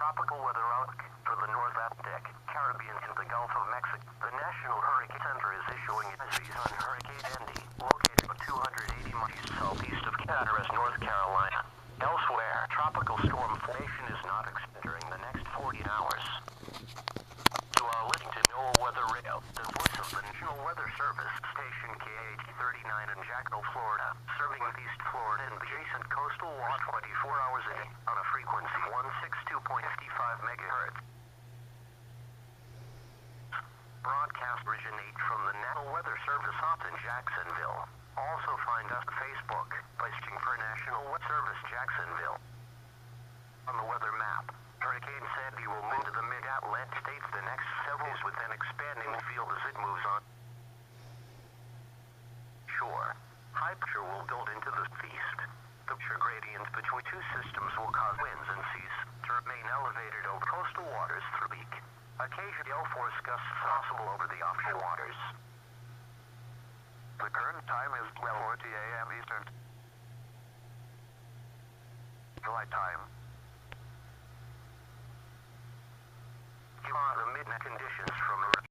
tropical weather outlook for the North Atlantic, Caribbean, and the Gulf of Mexico. The National Hurricane Center is issuing advisories on Hurricane Andy, located 280 miles southeast of Canaveral, North Carolina. Elsewhere, tropical storm formation is not expected during the next 40 hours. You are listening to NOAA Weather Radio, the voice of the National Weather Service, station KH39 in Jacksonville, Florida, serving East Florida and adjacent coastal waters 24 hours a day on a frequency 162.55 megahertz. Broadcast originate from the National Weather Service office in Jacksonville. Also find us on Facebook by searching for National Weather Service Jacksonville. On the weather map, Hurricane Sandy will move to the mid-Atlantic states the next several days with an expanding field as it moves on shore. High pressure will build into the east. The pressure gradient between two systems will cause winds and seas to remain elevated over coastal waters through the week. Occasional gale force gusts possible over the offshore waters. The current time is 12:40 a.m. Eastern. Flight time.